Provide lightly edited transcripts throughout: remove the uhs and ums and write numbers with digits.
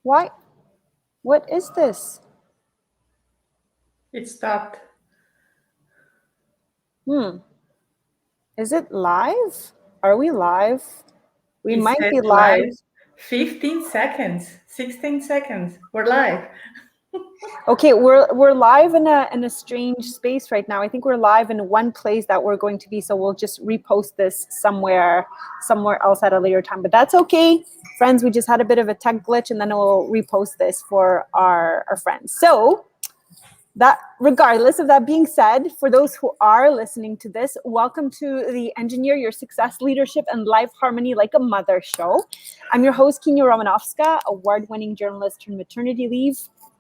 Why? What is this? It stopped. Is it live? Are we live? We It might says be live. live. 15 seconds, 16 seconds. We're live. Okay, we're live in a strange space right now. I think we're live in one place that we're going to be, so we'll just repost this somewhere else at a later time. But that's okay, friends. We just had a bit of a tech glitch, and then we'll repost this for our friends. So that, regardless of that being said, for those who are listening to this, welcome to the Engineer Your Success, Leadership, and Life Harmony Like a Mother show. I'm your host, Kenya Romanovska, award-winning journalist turned maternity leave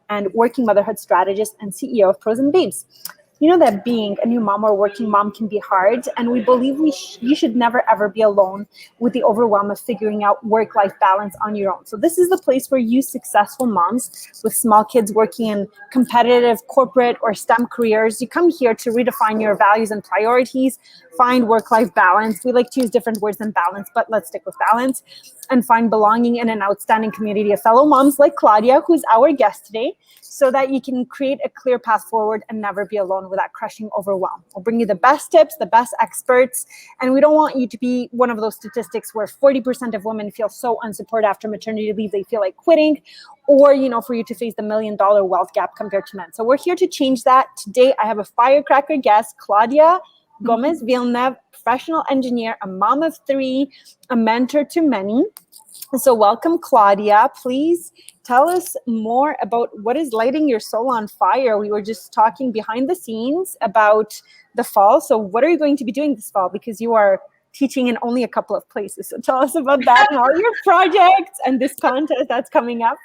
and working motherhood strategist and CEO of Pros and Babes. You know that being a new mom or working mom can be hard, and we believe you should never ever be alone with the overwhelm of figuring out work-life balance on your own. So this is the place where you successful moms with small kids working in competitive corporate or STEM careers, you come here to redefine your values and priorities, find work-life balance. We like to use different words than balance, but let's stick with balance, and find belonging in an outstanding community of fellow moms like Claudia, who's our guest today, so that you can create a clear path forward and never be alone with that crushing overwhelm. We'll bring you the best tips, the best experts, and we don't want you to be one of those statistics where 40% of women feel so unsupported after maternity leave, they feel like quitting, or, for you to face the $1 million wealth gap compared to men. So we're here to change that. Today, I have a firecracker guest, Claudia Gomez Villeneuve, professional engineer, a mom of 3, a mentor to many. So welcome, Claudia. Please tell us more about what is lighting your soul on fire. We were just talking behind the scenes about the fall. So what are you going to be doing this fall? Because you are teaching in only a couple of places. So tell us about that and all your projects and this contest that's coming up.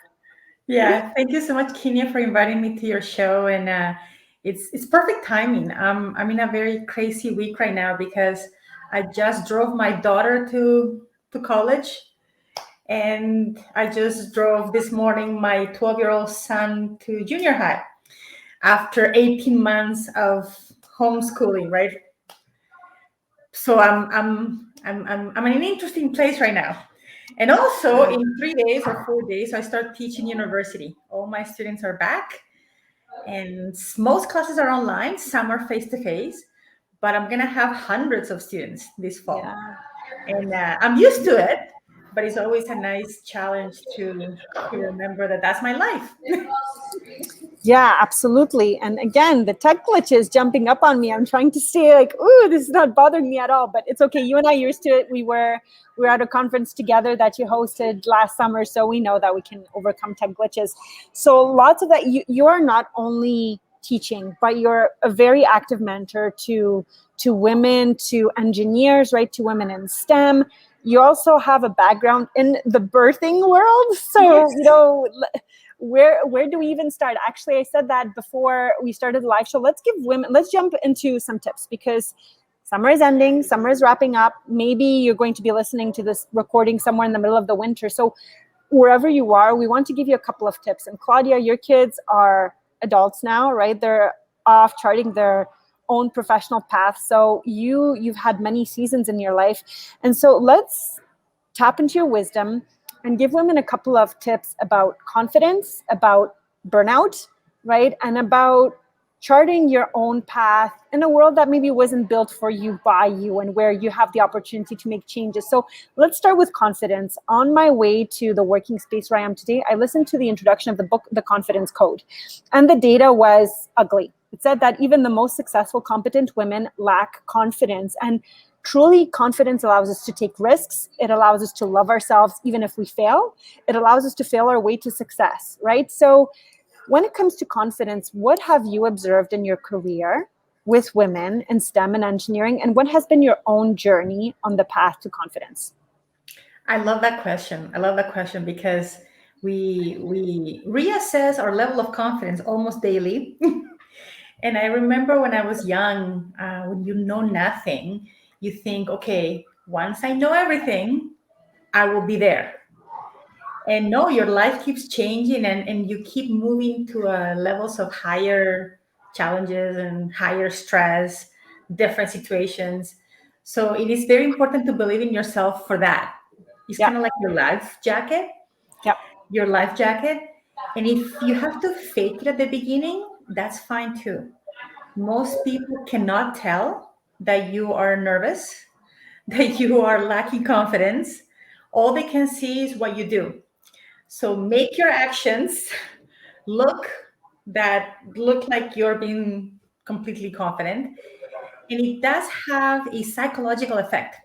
Yeah, thank you so much, Kenya, for inviting me to your show. And it's perfect timing. I'm in a very crazy week right now because I just drove my daughter to college. And I just drove this morning my 12-year-old son to junior high after 18 months of homeschooling, right? So I'm in an interesting place right now. And also in 3 days or 4 days, I start teaching university. All my students are back, and most classes are online. Some are face-to-face, but I'm gonna have hundreds of students this fall. Yeah. And I'm used to it, but it's always a nice challenge to remember that that's my life. Yeah, absolutely. And again, the tech glitch is jumping up on me. I'm trying to stay like, ooh, this is not bothering me at all, but it's okay. You and I are used to it. We were at a conference together that you hosted last summer, so we know that we can overcome tech glitches. So lots of that. You are not only teaching, but you're a very active mentor to women, to engineers, right? To women in STEM. You also have a background in the birthing world. So, Yes. where do we even start? Actually, I said that before we started the live show. Let's jump into some tips, because summer is ending, summer is wrapping up. Maybe you're going to be listening to this recording somewhere in the middle of the winter. So wherever you are, we want to give you a couple of tips. And Claudia, your kids are adults now, right? They're off charting their own professional path. So you've had many seasons in your life. And so let's tap into your wisdom and give women a couple of tips about confidence, about burnout, right? And about charting your own path in a world that maybe wasn't built for you by you, and where you have the opportunity to make changes. So let's start with confidence. On my way to the working space where I am today, I listened to the introduction of the book, The Confidence Code, and the data was ugly. It said that even the most successful, competent women lack confidence. And truly, confidence allows us to take risks. It allows us to love ourselves even if we fail. It allows us to fail our way to success, right? So when it comes to confidence, what have you observed in your career with women in STEM and engineering? And what has been your own journey on the path to confidence? I love that question. I love that question because we reassess our level of confidence almost daily. And I remember when I was young, when you know nothing, you think, okay, once I know everything, I will be there. And no, your life keeps changing, and you keep moving to levels of higher challenges and higher stress, different situations. So it is very important to believe in yourself for that. It's Yeah. kind of like your life jacket. Yeah. your life jacket. And if you have to fake it at the beginning, that's fine too. Most people cannot tell that you are nervous, that you are lacking confidence. All they can see is what you do. So make your actions look look like you're being completely confident. And it does have a psychological effect.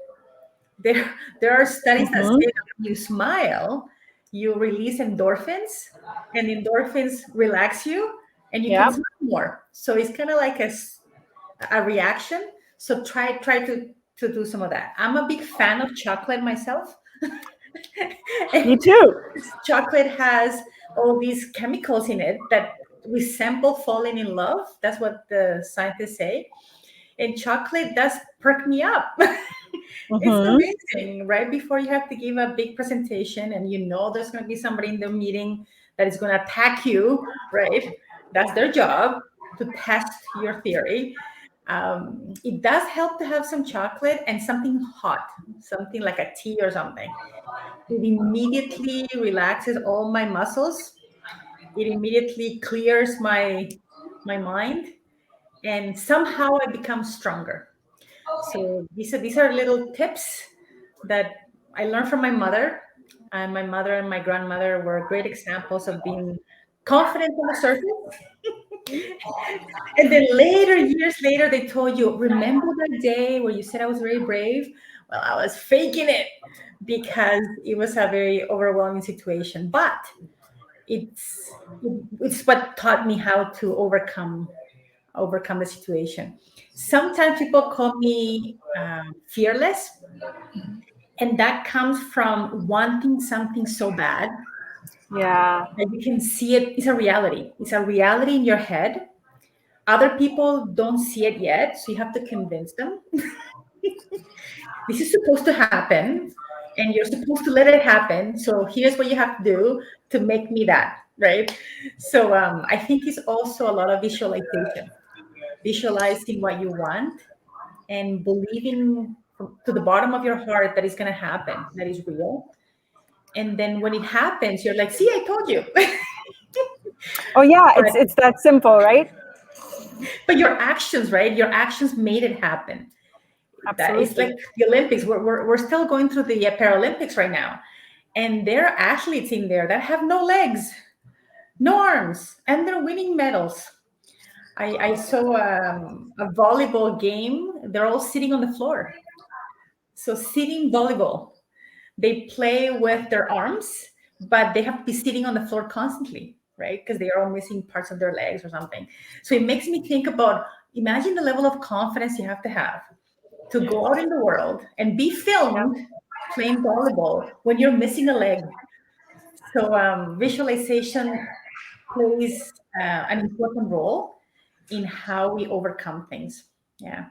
There, there are studies that Mm-hmm. say that when you smile, you release endorphins, and endorphins relax you, and you can Yeah. smile more. So it's kind of like a reaction. So try to do some of that. I'm a big fan of chocolate myself. Me And too. chocolate has all these chemicals in it that resemble falling in love. That's what the scientists say. And chocolate does perk me up. It's Mm-hmm. amazing. Right before you have to give a big presentation, and you know there's going to be somebody in the meeting that is going to attack you, right? That's their job, to test your theory. It does help to have some chocolate and something hot, something like a tea or something. It immediately relaxes all my muscles. It immediately clears my mind, and somehow I become stronger. So these are little tips that I learned from my mother. And my mother and my grandmother were great examples of being confident on the surface. And then later, years later, they told you, remember that day where you said I was very brave? Well, I was faking it because it was a very overwhelming situation. But it's what taught me how to overcome the situation. Sometimes people call me fearless, and that comes from wanting something so bad Yeah. that you can see it. It's a reality. It's a reality in your head. Other people don't see it yet, so you have to convince them. This is supposed to happen, and you're supposed to let it happen. So here's what you have to do to make me that, right? So I think it's also a lot of visualization, visualizing what you want and believing to the bottom of your heart that it's going to happen, that is real. And then when it happens, you're like, see, I told you. Oh yeah, but it's that simple, right? but your actions, right? Your actions made it happen. That is like Absolutely. the Olympics. We're still going through the Paralympics right now. And there are athletes in there that have no legs, no arms, and they're winning medals. I saw a volleyball game. They're all sitting on the floor. So sitting volleyball, they play with their arms, but they have to be sitting on the floor constantly, right? Because they are all missing parts of their legs or something. So it makes me think about, imagine the level of confidence you have to go out in the world and be filmed playing volleyball when you're missing a leg. So visualization plays an important role in how we overcome things. Yeah.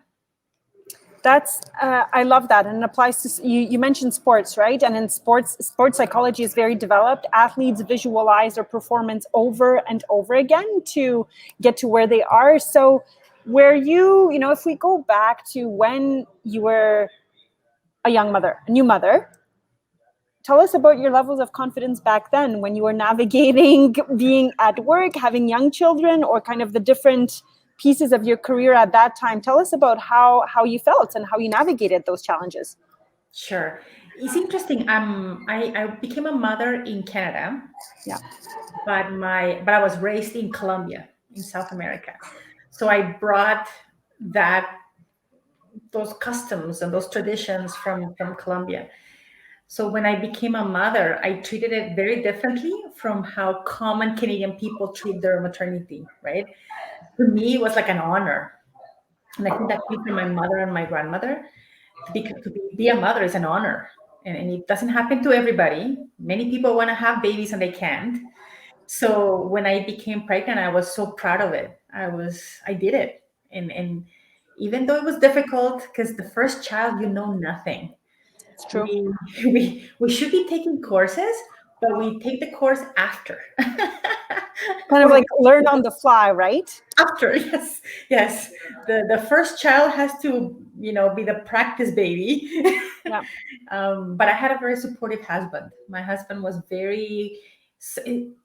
That's I love that, and it applies to you. You mentioned sports, right? And in sports psychology is very developed. Athletes visualize their performance over and over again to get to where they are. So, where you know, if we go back to when you were a young mother, a new mother, tell us about your levels of confidence back then when you were navigating being at work, having young children, or kind of the different pieces of your career at that time. Tell us about how you felt and how you navigated those challenges. Sure. It's interesting. I became a mother in Canada, Yeah. but I was raised in Colombia, in South America. So I brought that those customs and those traditions from Colombia. So when I became a mother, I treated it very differently from how common Canadian people treat their maternity, right? For me, it was like an honor. And I think that came from my mother and my grandmother. To be a mother is an honor. And it doesn't happen to everybody. Many people want to have babies and they can't. So when I became pregnant, I was so proud of it. I did it. And even though it was difficult, because the first child, you know nothing. It's true. We should be taking courses, but we take the course after. Kind of like learn on the fly, right? After, yes, yes. The first child has to, be the practice baby. Yeah. But I had a very supportive husband. My husband was very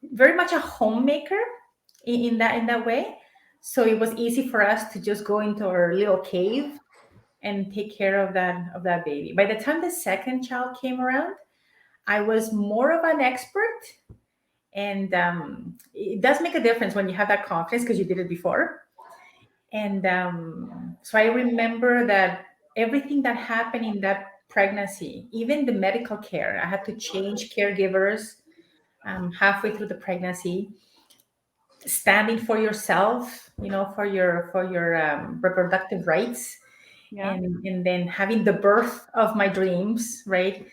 very much a homemaker in that way. So it was easy for us to just go into our little cave and take care of that baby. By the time the second child came around, I was more of an expert, and it does make a difference when you have that confidence because you did it before. And so I remember that everything that happened in that pregnancy, even the medical care, I had to change caregivers halfway through the pregnancy. Standing for yourself, for your reproductive rights, Yeah. and then having the birth of my dreams, right?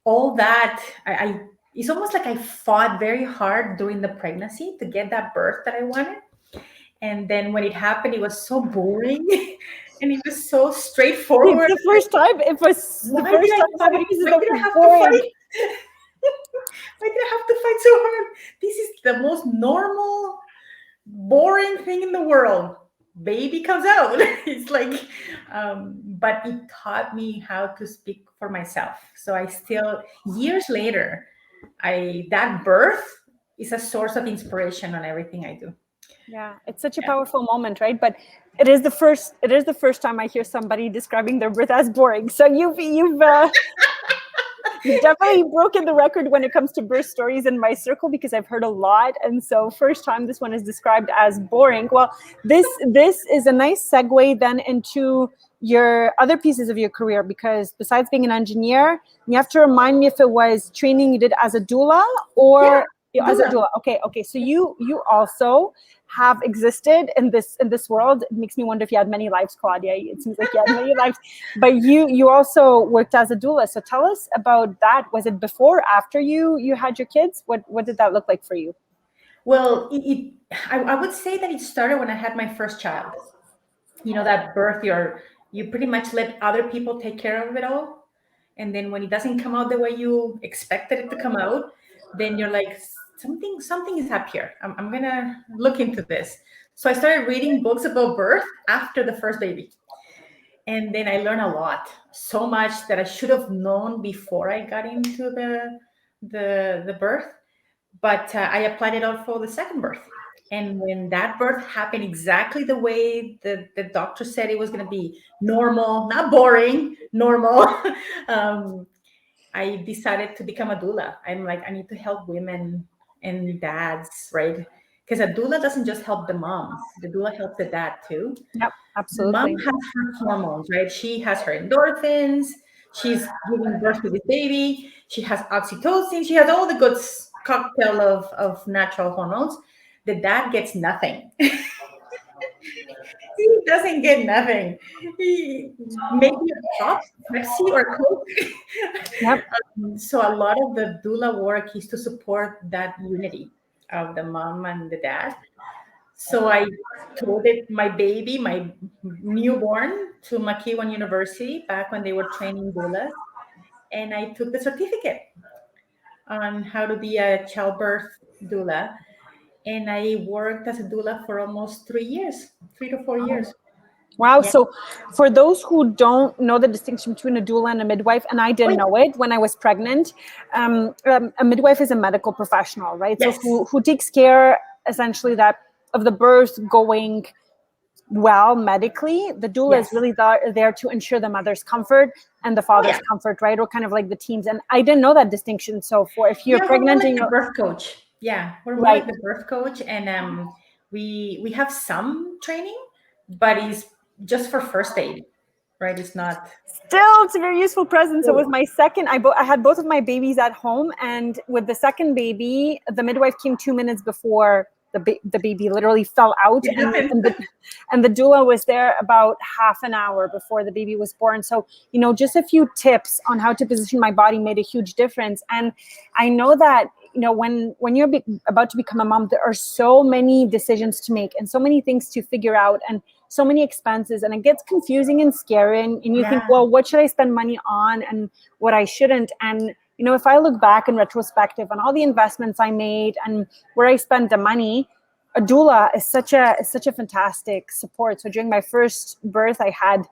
All that I it's almost like I fought very hard during the pregnancy to get that birth that I wanted. And then when it happened, it was so boring and it was so It's straightforward. the first time. It was the Why first did I time somebody fight? uses Why the did I word have to boring. fight? Why did I have to fight so hard? This is the most normal, boring thing in the world. Baby comes out. It's like, but it taught me how to speak for myself. So I still, years later, that birth is a source of inspiration on everything I do. Yeah, it's such a Yeah. powerful moment, right? But it is the first time I hear somebody describing their birth as boring. So you've definitely broken the record when it comes to birth stories in my circle, because I've heard a lot. And so first time this one is described as boring. Well, this is a nice segue then into your other pieces of your career, because besides being an engineer, you have to remind me if it was training you did as a doula Yeah, or as a doula. doula. Okay. So you also have existed in this world. It makes me wonder if you had many lives, Claudia. It seems like you had many lives. But you also worked as a doula. So tell us about that. Was it before, after you had your kids? What did that look like for you? Well, I would say that it started when I had my first child. That birth, you pretty much let other people take care of it all. And then when it doesn't come out the way you expected it to come out, then you're like, something is up here. I'm gonna look into this. So I started reading books about birth after the first baby. And then I learned a lot, so much that I should have known before I got into the birth. But I applied it all for the second birth. And when that birth happened exactly the way the doctor said it was going to be, normal, not boring, normal, um, I decided to become a doula. I'm like, I need to help women and dads, right? Because a doula doesn't just help the mom, the doula helps the dad too. Yep, The mom absolutely. has her hormones, right? She has her endorphins. She's giving birth to this baby. She has oxytocin. She has all the good cocktail of natural hormones. The dad gets nothing. He doesn't get nothing. He maybe a pop, Pepsi, or Coke. Yep. So a lot of the doula work is to support that unity of the mom and the dad. So I told it my baby, my newborn, to McEwan University back when they were training doulas, and I took the certificate on how to be a childbirth doula, and I worked as a doula for almost 3 years, 3 to 4 years. Wow. Yeah. So for those who don't know the distinction between a doula and a midwife, and I didn't know it when I was pregnant, a midwife is a medical professional, right? So Yes. who takes care essentially that of the birth going well medically. The doula is Yes. really there to ensure the mother's comfort and the Oh father's yeah. comfort, right? Or kind of like the teams. And I didn't know that distinction. So for if you're Yeah, we're more pregnant like and the you're birth coach. Yeah, we're more right, like the birth coach, and we have some training, but it's just for first aid, right? It's not. still it's a very useful presence. It was my second. I had both of my babies at home, and with the second baby, the midwife came 2 minutes before the baby literally fell out, It and happened. and the doula was there about half an hour before the baby was born. So just a few tips on how to position my body made a huge difference. And I know that when you're about to become a mom, there are so many decisions to make and so many things to figure out, and so many expenses, and it gets confusing and scary, and you think, Yeah. well, what should I spend money on and what I shouldn't. And if I look back in retrospective on all the investments I made and where I spent the money, a doula is such a fantastic support. So during my first birth, I had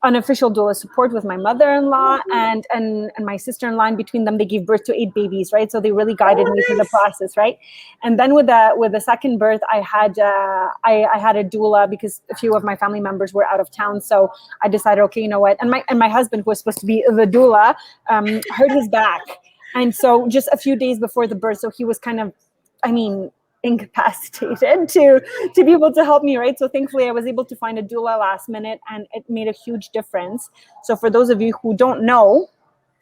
unofficial doula support with my mother-in-law and my sister-in-law. And between them, they gave birth to 8 babies, right? So they really guided me through the process, right? And then with the second birth, I had a doula because a few of my family members were out of town. So I decided, okay, you know what? And my husband, who was supposed to be the doula, hurt his back. And so just a few days before the birth, so he was kind of, incapacitated to be able to help me, right? So thankfully I was able to find a doula last minute, and it made a huge difference. So for those of you who don't know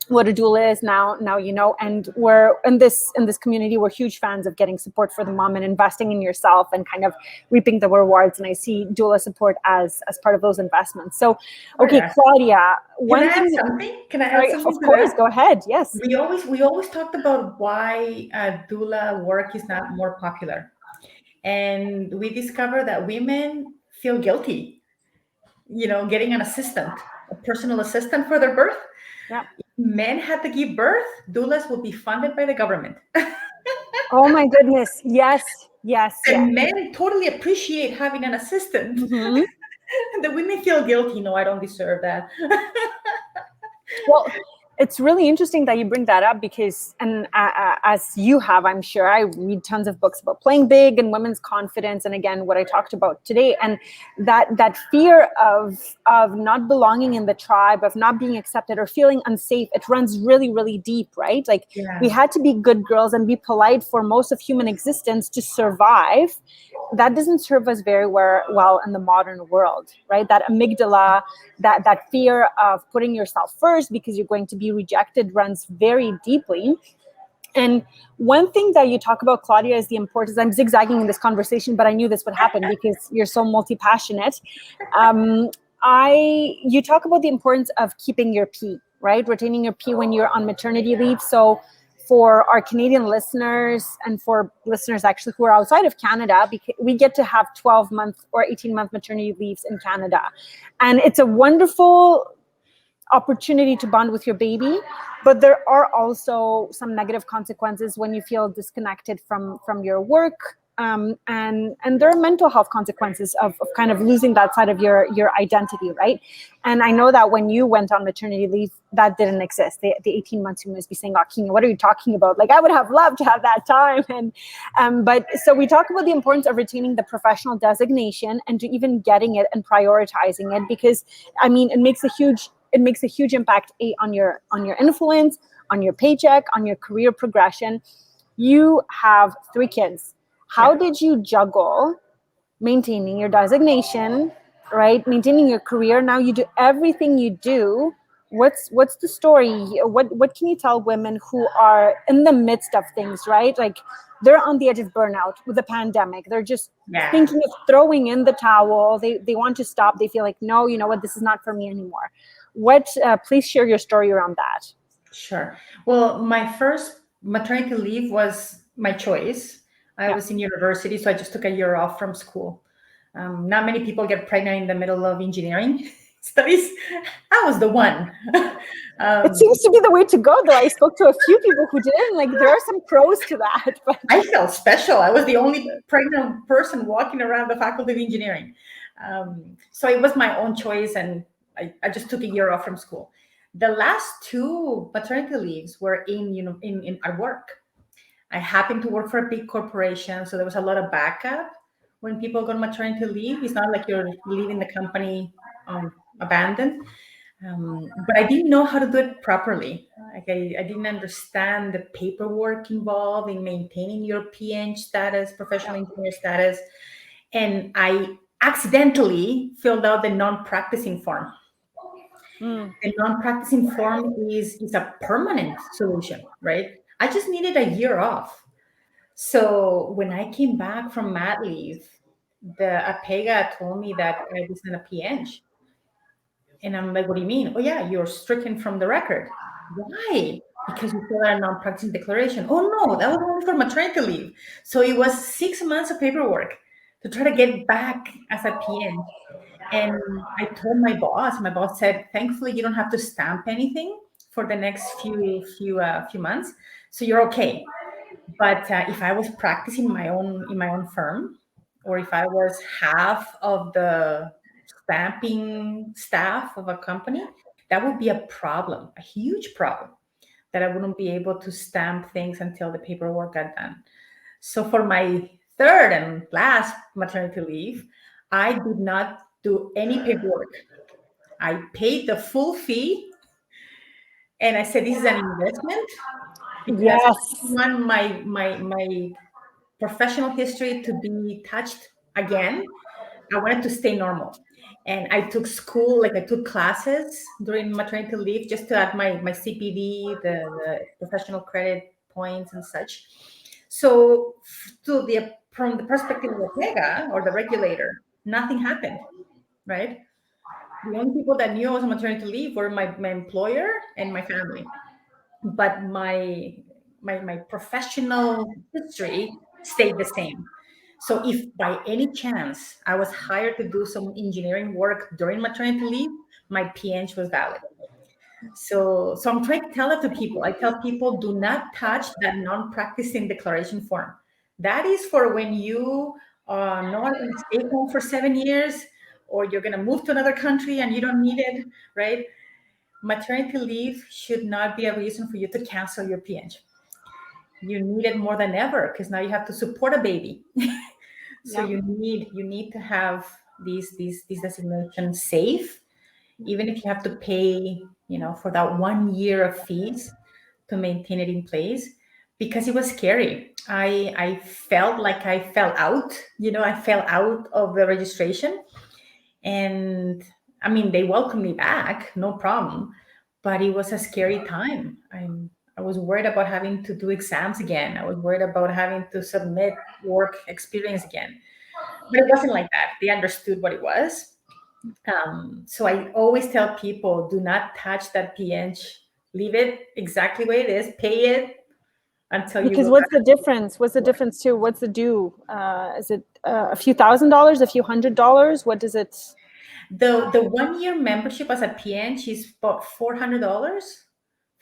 what a doula is, now you know. And we're in this community, we're huge fans of getting support for the mom and investing in yourself and kind of reaping the rewards. And I see doula support as part of those investments. So okay, Claudia, Can I add something? Of course, go ahead. Yes. We always talked about why doula work is not more popular, and we discovered that women feel guilty, getting an assistant, a personal assistant for their birth. Yeah. Men had to give birth, doulas will be funded by the government. Oh my goodness. Yes. And men totally appreciate having an assistant. Mm-hmm. The women feel guilty. No, I don't deserve that. Well, it's really interesting that you bring that up because, and as you have, I'm sure, I read tons of books about playing big and women's confidence. And again, what I talked about today, and that fear of not belonging in the tribe, of not being accepted or feeling unsafe, it runs really, really deep, right? Like we had to be good girls and be polite for most of human existence to survive. That doesn't serve us very well in the modern world, right? That amygdala, that fear of putting yourself first because you're going to be rejected runs very deeply. And one thing that you talk about, Claudia, is the importance. I'm zigzagging in this conversation, but I knew this would happen because you're so multi-passionate. You talk about the importance of keeping your pee, right? Retaining your pee when you're on maternity leave. So for our Canadian listeners and for listeners actually who are outside of Canada, we get to have 12-month or 18-month maternity leaves in Canada. And it's a wonderful opportunity to bond with your baby, but there are also some negative consequences when you feel disconnected from your work. And there are mental health consequences of kind of losing that side of your identity, right? And I know that when you went on maternity leave, that didn't exist. The 18 months, you must be saying, "Oh, Kenya, what are you talking about? Like, I would have loved to have that time." And but so we talk about the importance of retaining the professional designation and to even getting it and prioritizing it, because it makes a huge impact on your influence, on your paycheck, on your career progression. You have 3 kids. How did you juggle maintaining your designation, right? Maintaining your career. Now you do everything you do. What's the story? What can you tell women who are in the midst of things, right? Like they're on the edge of burnout with the pandemic. They're just thinking of throwing in the towel. They want to stop. They feel like, no, you know what? This is not for me anymore. Please share your story around that. Sure. Well, my first maternity leave was my choice. I was in university, so I just took a year off from school. Not many people get pregnant in the middle of engineering studies. I was the one. It seems to be the way to go, though. I spoke to a few people who didn't. Like, there are some pros to that. But I felt special. I was the only pregnant person walking around the Faculty of Engineering. So it was my own choice, and I just took a year off from school. The last 2 maternity leaves were in our work. I happened to work for a big corporation, so there was a lot of backup when people go on maternity leave. It's not like you're leaving the company abandoned. But I didn't know how to do it properly. Like I didn't understand the paperwork involved in maintaining your PN status, professional engineer status, and I accidentally filled out the non-practicing form. The non-practicing form is a permanent solution, right? I just needed a year off. So when I came back from mat leave, the APEGA told me that I was in a PN. And I'm like, what do you mean? Oh yeah, you're stricken from the record. Why? Because you filled out a non-practicing declaration. Oh no, that was only for maternity leave. So it was 6 months of paperwork to try to get back as a PN. And I told my boss said, thankfully, you don't have to stamp anything for the next few months. So you're okay. But if I was practicing in my own firm, or if I was half of the stamping staff of a company, that would be a problem, a huge problem, that I wouldn't be able to stamp things until the paperwork got done. So for my third and last maternity leave, I did not do any paperwork. I paid the full fee, and I said, this is an investment because I Yes. want my professional history to be touched again. I wanted to stay normal. And I took school, like I took classes during maternity leave just to add my CPD, the professional credit points and such. So from the perspective of the PEGA or the regulator, nothing happened, right? The only people that knew I was on maternity leave were my employer and my family. But my professional history stayed the same. So if by any chance I was hired to do some engineering work during maternity leave, my PNG was valid. So I'm trying to tell that to people. I tell people, do not touch that non-practicing declaration form. That is for when you know are going to stay home for 7 years, or you're going to move to another country and you don't need it, right? Maternity leave should not be a reason for you to cancel your PNG. You need it more than ever because now you have to support a baby. So you need to have these designations safe, even if you have to pay, for that 1 year of fees to maintain it in place, because it was scary. I felt like I fell out. I fell out of the registration, and I mean they welcomed me back, no problem, but it was a scary time. I was worried about having to do exams again. I was worried about having to submit work experience again. But it wasn't like that. They understood what it was. So I always tell people, do not touch that PNG. Leave it exactly the way it is. Pay it until you Because go what's back. the difference? What's the difference too? What's the due? Is it a few $1,000s, a few $100s? What does it? The 1 year membership as a PNG is about $400,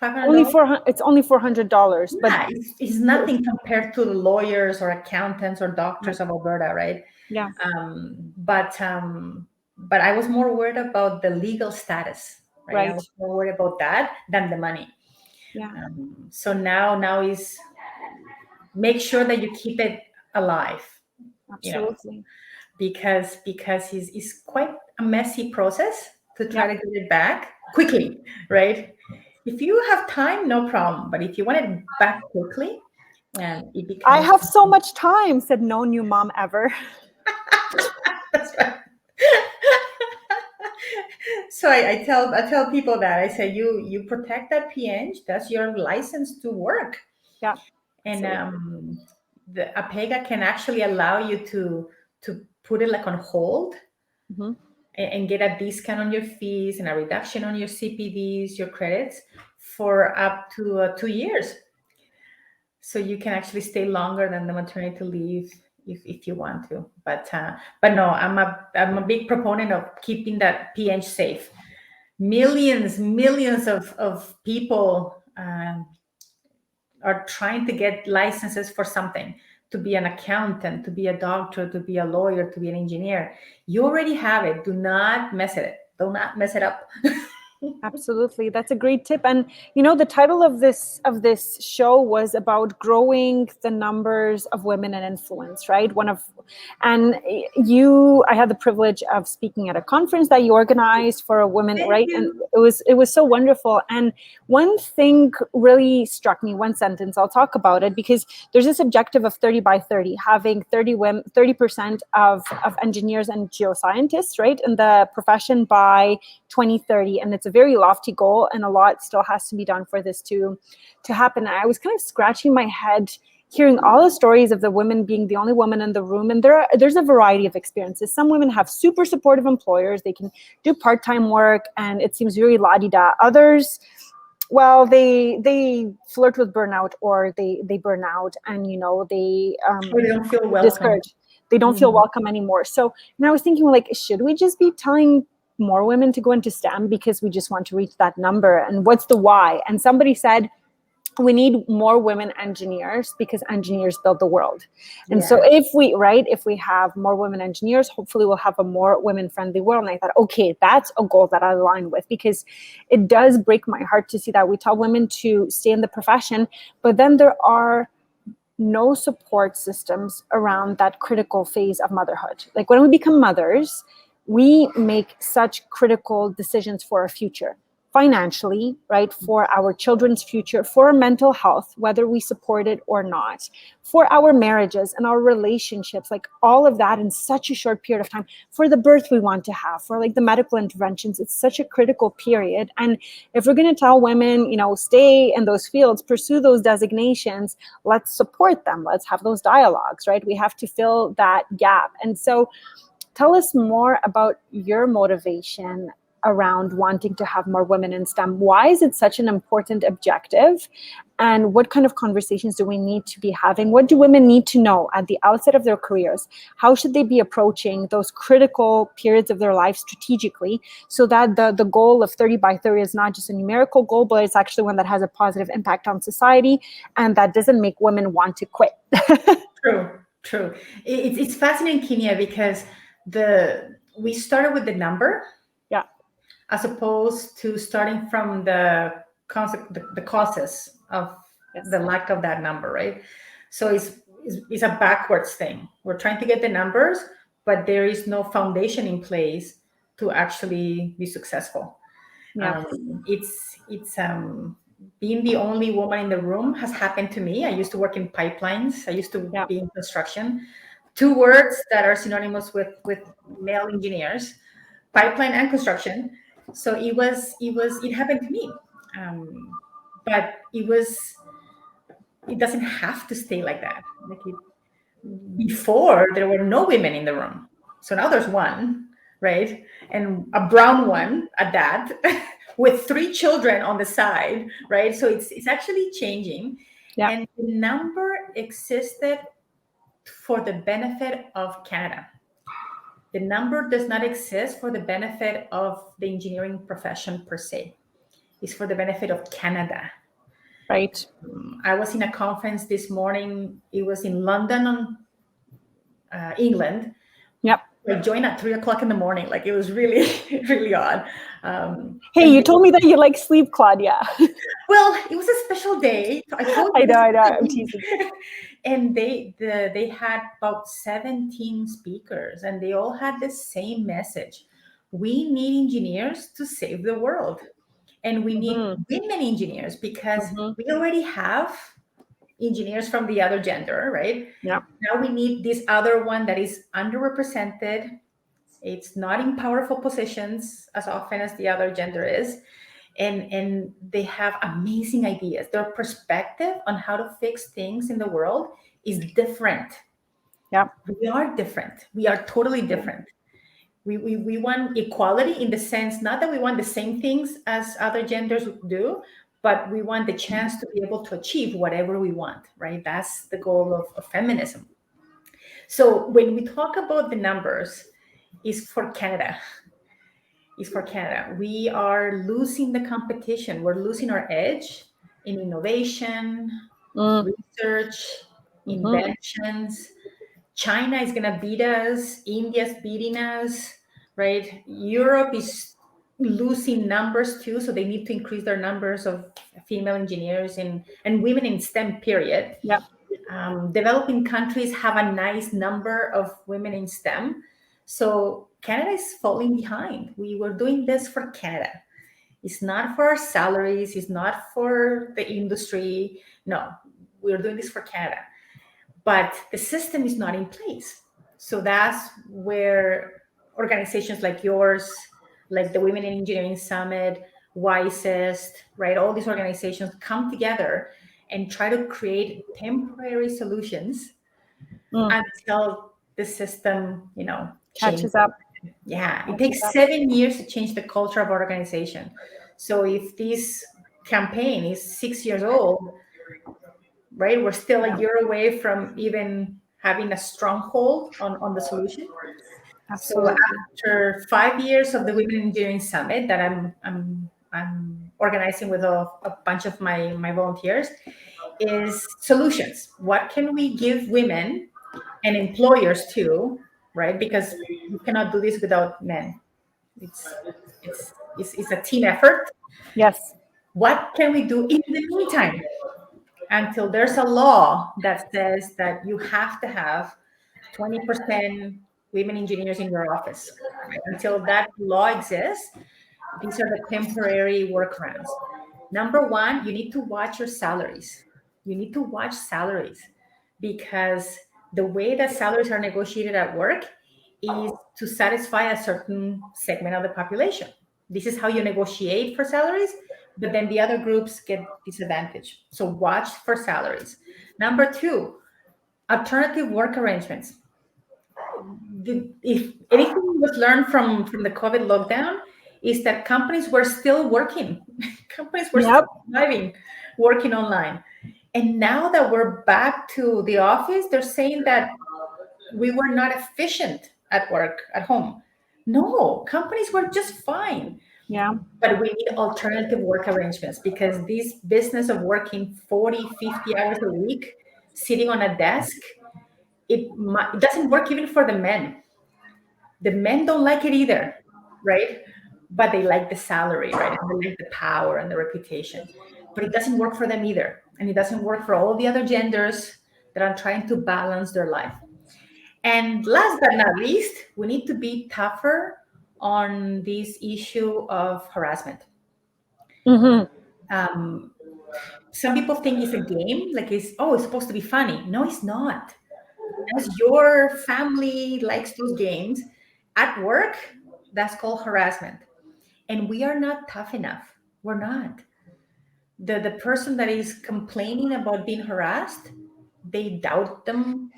Only $500. it's only $400, but Yeah, it's nothing compared to the lawyers or accountants or doctors of Alberta, right? yeah, But I was more worried about the legal status, right? I right. was more worried about that than the money. Yeah, So now is make sure that you keep it alive, absolutely. because it's quite a messy process to try to get it back quickly, right? If you have time, no problem. But if you want it back quickly, it becomes. I have so much time, said no new mom ever. That's right. So I tell people that I say you protect that PNG. That's your license to work. Yeah, And absolutely. the APEGA can actually allow you to put it like on hold, Mhm. and get a discount on your fees and a reduction on your CPDs, your credits, for up to 2 years. So you can actually stay longer than the maternity leave if you want to. But no, I'm a big proponent of keeping that PNG safe. Millions of people are trying to get licenses for something, to be an accountant, to be a doctor, to be a lawyer, to be an engineer. You already have it. Do not mess it. Do not mess it up. Absolutely, that's a great tip. And the title of this show was about growing the numbers of women in influence, right? I had the privilege of speaking at a conference that you organized for a women, Thank right? And you. it was so wonderful. And one thing really struck me, one sentence, I'll talk about it, because there's this objective of 30 by 30, having 30% of engineers and geoscientists, right, in the profession by 2030. And it's a very lofty goal, and a lot still has to be done for this to happen. And I was kind of scratching my head hearing all the stories of the women being the only woman in the room. And there's a variety of experiences. Some women have super supportive employers. They can do part-time work and it seems very la-di-da. Others, well, they flirt with burnout, or they burn out, and they Or they don't feel welcome. discourage. They don't feel welcome anymore. So, and I was thinking, like, should we just be telling more women to go into STEM because we just want to reach that number? And what's the why? And somebody said, we need more women engineers because engineers build the world. And Yeah. so if we have more women engineers, hopefully we'll have a more women-friendly world. And I thought, okay, that's a goal that I align with, because it does break my heart to see that we tell women to stay in the profession, but then there are no support systems around that critical phase of motherhood. Like when we become mothers, we make such critical decisions for our future, financially, right? For our children's future, for our mental health, whether we support it or not, for our marriages and our relationships, like all of that in such a short period of time, for the birth we want to have, for like the medical interventions. It's such a critical period. And if we're going to tell women, stay in those fields, pursue those designations, let's support them. Let's have those dialogues, right? We have to fill that gap. And so tell us more about your motivation around wanting to have more women in STEM. Why is it such an important objective? And what kind of conversations do we need to be having? What do women need to know at the outset of their careers? How should they be approaching those critical periods of their life strategically, so that the goal of 30 by 30 is not just a numerical goal, but it's actually one that has a positive impact on society and that doesn't make women want to quit? True. It's fascinating, Kenya, because we started with the number, yeah, as opposed to starting from the causes of the lack of that number, right? So it's a backwards thing. We're trying to get the numbers, but there is no foundation in place to actually be successful. Yeah. It's being the only woman in the room has happened to me. I used to work in pipelines. I used to be in construction. Two words that are synonymous with male engineers, pipeline and construction. So it happened to me. But it doesn't have to stay like that. Before there were no women in the room. So now there's one, right? And a brown one at that, with 3 children on the side, right? So it's actually changing. Yeah. And the number existed for the benefit of Canada. The number does not exist for the benefit of the engineering profession per se. It's for the benefit of Canada. Right. I was in a conference this morning. It was in London, England. Yep. I joined at 3:00 in the morning. Like, it was really, really odd. Hey, you told me that you like sleep, Claudia. Well, it was a special day. I told you. I know. I'm teasing. And they had about 17 speakers, and they all had the same message. We need engineers to save the world. And we need women engineers, because we already have engineers from the other gender, right? Yeah. Now we need this other one that is underrepresented. It's not in powerful positions as often as the other gender is. And they have amazing ideas. Their perspective on how to fix things in the world is different. Yeah. We are different. We are totally different. We want equality, in the sense, not that we want the same things as other genders do, but we want the chance to be able to achieve whatever we want, right? That's the goal of feminism. So when we talk about the numbers, it's for Canada. It's for Canada. We are losing the competition. We're losing our edge in innovation, research, inventions. China is going to beat us. India's beating us, right? Europe is losing numbers too, so they need to increase their numbers of female engineers and women in STEM, period. Yeah. Developing countries have a nice number of women in STEM. So Canada is falling behind. We were doing this for Canada. It's not for our salaries. It's not for the industry. No, we're doing this for Canada. But the system is not in place. So that's where organizations like yours, like the Women in Engineering Summit, Wisest, right? All these organizations come together and try to create temporary solutions until the system, catches up. Yeah, it takes 7 years to change the culture of our organization. So if this campaign is 6 years old, right, we're still a year away from even having a stronghold on the solution. Absolutely. So after 5 years of the Women in Engineering Summit that I'm organizing with a bunch of my volunteers is solutions. What can we give women and employers too, right? Because we cannot do this without men. It's it's a team effort. Yes. What can we do in the meantime until there's a law that says that you have to have 20% women engineers in your office? Right? Until that law exists, these are the temporary workarounds. Number one, you need to watch your salaries. You need to watch salaries because the way that salaries are negotiated at work is to satisfy a certain segment of the population. This is how you negotiate for salaries, but then the other groups get disadvantaged. So watch for salaries. Number two, alternative work arrangements. If anything was learned from the COVID lockdown, is that companies were still working. Companies were still surviving, working online. And now that we're back to the office, they're saying that we were not efficient at work, at home. No, companies were just fine. Yeah. But we need alternative work arrangements because this business of working 40, 50 hours a week, sitting on a desk, it doesn't work even for the men. The men don't like it either, right? But they like the salary, right? And they like the power and the reputation. But it doesn't work for them either. And it doesn't work for all the other genders that are trying to balance their life. And last but not least, we need to be tougher on this issue of harassment. Some people think it's a game, like it's supposed to be funny. No, it's not. As your family likes those games, at work, that's called harassment. And we are not tough enough. We're not. The person that is complaining about being harassed, they doubt them.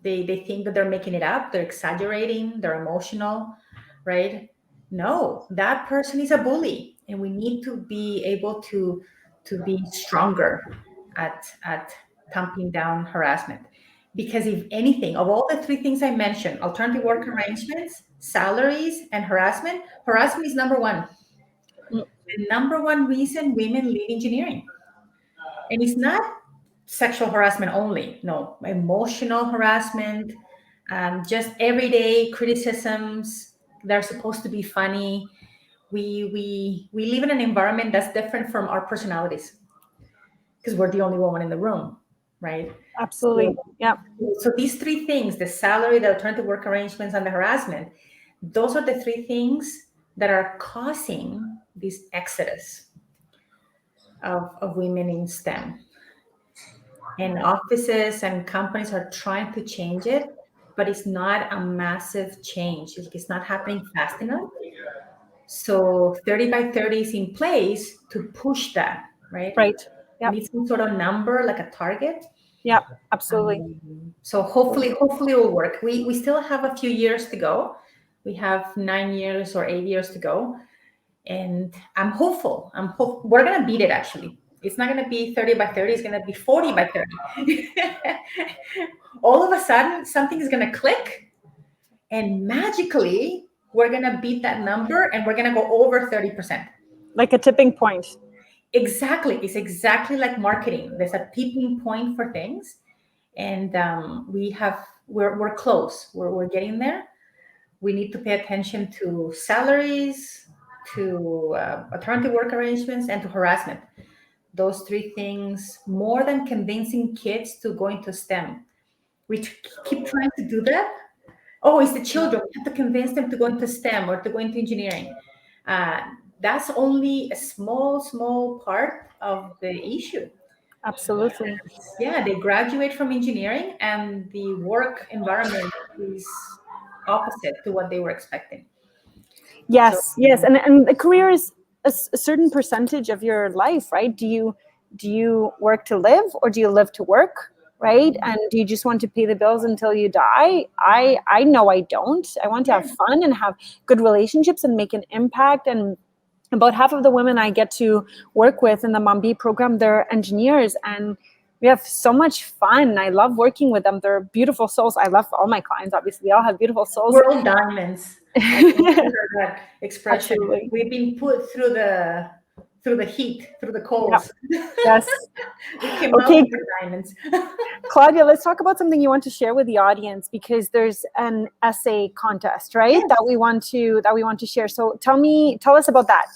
They think that they're making it up. They're exaggerating. They're emotional, right? No, that person is a bully. And we need to be able to be stronger at tamping down harassment. Because if anything, of all the three things I mentioned, alternative work arrangements, salaries, and harassment is number one. The number one reason women leave engineering. And it's not sexual harassment only. No, emotional harassment, just everyday criticisms. They're supposed to be funny. We live in an environment that's different from our personalities because we're the only woman in the room, right? Absolutely. So these three things, the salary, the alternative work arrangements, and the harassment, those are the three things that are causing this exodus of women in STEM. And offices and companies are trying to change it, but it's not a massive change. It's not happening fast enough. So 30 by 30 is in place to push that, right? Right. Yeah. Need some sort of number, like a target. Yeah, absolutely. So hopefully it will work. We still have a few years to go. We have 9 years or 8 years to go. And I'm hopeful. We're going to beat it, actually. It's not going to be 30 by 30. It's going to be 40 by 30. All of a sudden, something is going to click. And magically, we're going to beat that number. And we're going to go over 30%. Like a tipping point. Exactly. It's exactly like marketing. There's a tipping point for things. And we're close. We're getting there. We need to pay attention to salaries, to alternative work arrangements, and to harassment. Those three things, more than convincing kids to go into STEM. We keep trying to do that. Oh, it's the children. We have to convince them to go into STEM or to go into engineering. That's only a small part of the issue. Absolutely. Yeah, they graduate from engineering and the work environment is opposite to what they were expecting. Yes, yes. And the career is a certain percentage of your life, right? Do you work to live or do you live to work? Right? And do you just want to pay the bills until you die? I know I don't. I want to have fun and have good relationships and make an impact. And about half of the women I get to work with in the Mom B program, they're engineers, and we have so much fun. I love working with them. They're beautiful souls. I love all my clients. Obviously, they all have beautiful souls. We're all diamonds. I heard that expression. Absolutely. We've been put through through the heat, through the Yeah. coals. Yes. We came out Okay, with diamonds. Claudia, let's talk about something you want to share with the audience, because there's an essay contest, right? Yes. That we want to share. So tell us about that.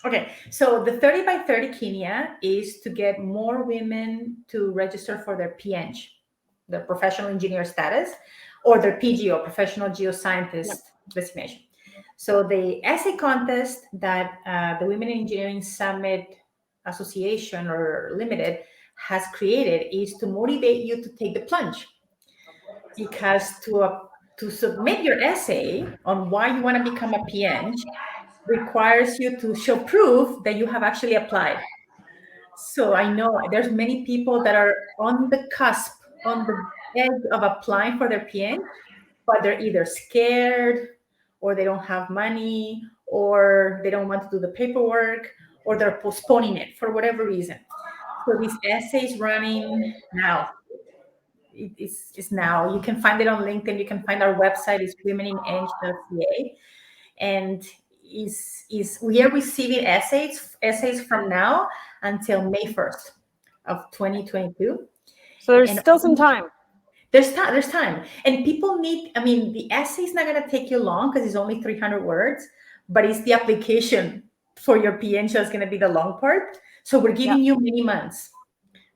Okay, so the 30 by 30 Kenya is to get more women to register for their PNG, the professional engineer status, or their PGO, professional geoscientist designation. So the essay contest that the Women in Engineering Summit Association or Limited has created is to motivate you to take the plunge. Because to submit your essay on why you want to become a PNG requires you to show proof that you have actually applied. So I know there's many people that are on the cusp, on the edge of applying for their PN, but they're either scared, or they don't have money, or they don't want to do the paperwork, or they're postponing it for whatever reason. So this essay is running now. It's now. You can find it on LinkedIn. You can find our website is womenineng.ca, and is we are receiving essays from now until May 1st of 2022. So there's And still some time. there's time, and people need, I mean, the essay is not going to take you long because it's only 300 words, but it's the application for your PN that's going to be the long part. So we're giving you many months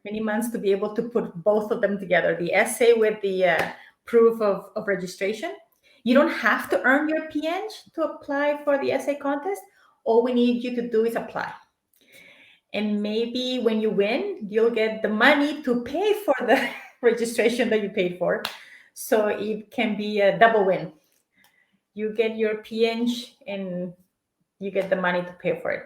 to be able to put both of them together, the essay with the proof of registration. You don't have to earn your PN to apply for the essay contest. All we need you to do is apply. And maybe when you win, you'll get the money to pay for the registration that you paid for. So it can be a double win. You get your PN and you get the money to pay for it.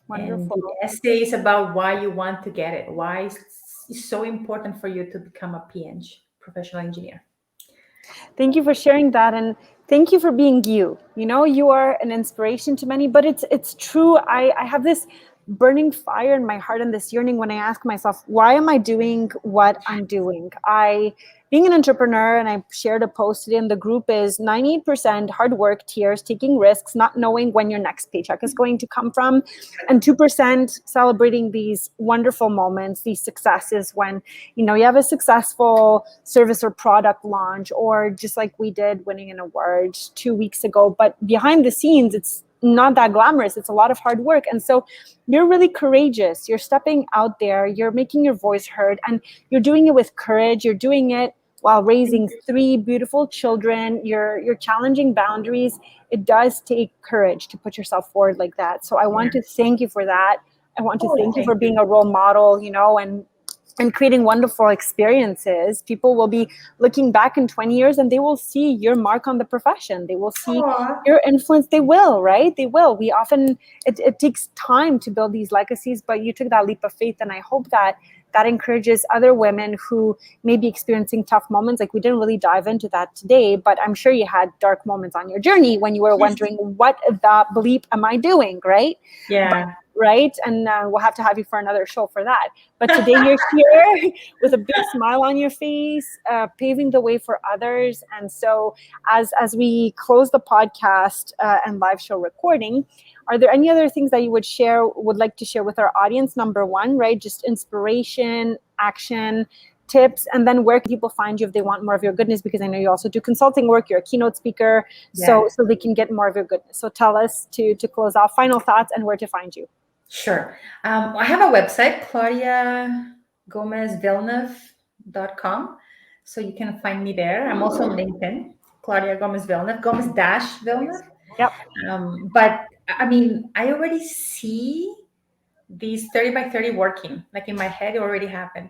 Wonderful. And the essay is about why you want to get it. Why it's so important for you to become a PN, professional engineer. Thank you for sharing that, and thank you for being you. You know, you are an inspiration to many, but it's true. I have this burning fire in my heart and this yearning when I ask myself, why am I doing what I'm doing? Being an entrepreneur, and I shared a post today in the group, is 98% hard work, tears, taking risks, not knowing when your next paycheck is going to come from, and 2% celebrating these wonderful moments, these successes when, you know, you have a successful service or product launch, or just like we did, winning an award 2 weeks ago. But behind the scenes, it's not that glamorous. It's a lot of hard work. And so you're really courageous. You're stepping out there. You're making your voice heard, and you're doing it with courage. You're doing it while raising 3 beautiful children. You're challenging boundaries. It does take courage to put yourself forward like that. So I want to thank you for that. I want to thank you for being a role model, you know, and creating wonderful experiences. People will be looking back in 20 years and they will see your mark on the profession. They will see your influence. They will, right? They will. We often, it takes time to build these legacies, but you took that leap of faith. And I hope that encourages other women who may be experiencing tough moments. Like, we didn't really dive into that today, but I'm sure you had dark moments on your journey when you were wondering, what the bleep am I doing, right? Yeah. Right? And we'll have to have you for another show for that. But today you're here with a big smile on your face, paving the way for others. And so as we close the podcast and live show recording, are there any other things that you would like to share with our audience? Number one, right? Just inspiration, action, tips, and then where can people find you if they want more of your goodness? Because I know you also do consulting work, you're a keynote speaker, so they can get more of your goodness. So tell us to close off, final thoughts, and where to find you. Sure. I have a website, claudiagomezvilleneuve.com. So you can find me there. I'm also on LinkedIn, Claudia Gomez Villeneuve, Gomez-Villeneuve. Yep. But I mean, I already see these 30 by 30 working. Like, in my head, it already happened.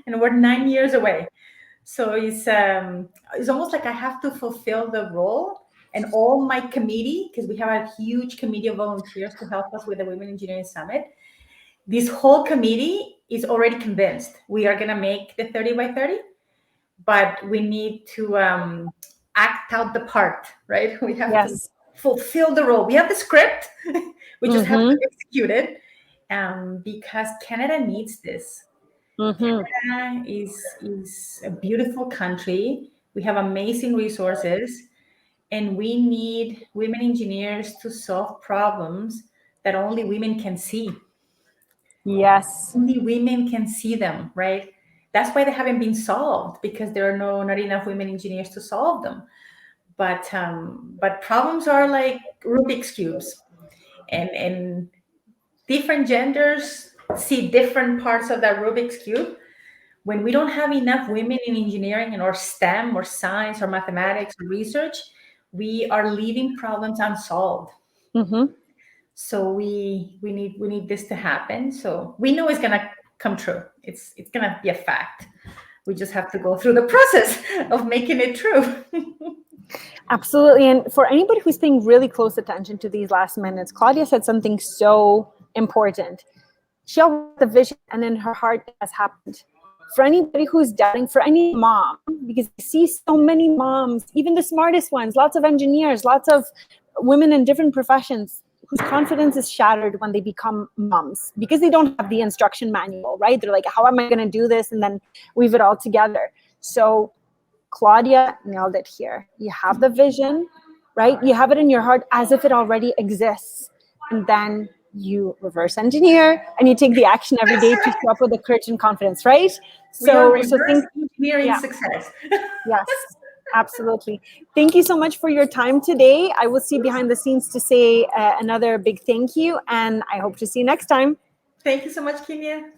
And we're 9 years away. So it's almost like I have to fulfill the role. And all my committee, because we have a huge committee of volunteers to help us with the Women Engineering Summit, this whole committee is already convinced we are going to make the 30 by 30, but we need to act out the part, right? We have to fulfill the role. We have the script. We just have to execute it, because Canada needs this. Canada is a beautiful country. We have amazing resources, and we need women engineers to solve problems that only women can see. Yes. Only women can see them, right? That's why they haven't been solved, because there are not enough women engineers to solve them. But problems are like Rubik's cubes, and different genders see different parts of that Rubik's cube. When we don't have enough women in engineering and or STEM or science or mathematics or research, we are leaving problems unsolved. Mm-hmm. So we need this to happen. So we know it's gonna come true. It's gonna be a fact. We just have to go through the process of making it true. Absolutely. And for anybody who's paying really close attention to these last minutes, Claudia said something so important. She always had the vision, and in her heart it has happened. For anybody who's doubting, for any mom, because I see so many moms, even the smartest ones, lots of engineers, lots of women in different professions, whose confidence is shattered when they become moms because they don't have the instruction manual, right? They're like, how am I going to do this? And then weave it all together. So Claudia nailed it here. You have the vision, right? You have it in your heart as if it already exists. And then you reverse engineer and you take the action every day to show up with the courage and confidence, right? So think engineering success. Yes, absolutely. Thank you so much for your time today. I will see behind the scenes to say another big thank you, and I hope to see you next time. Thank you so much, Kenia.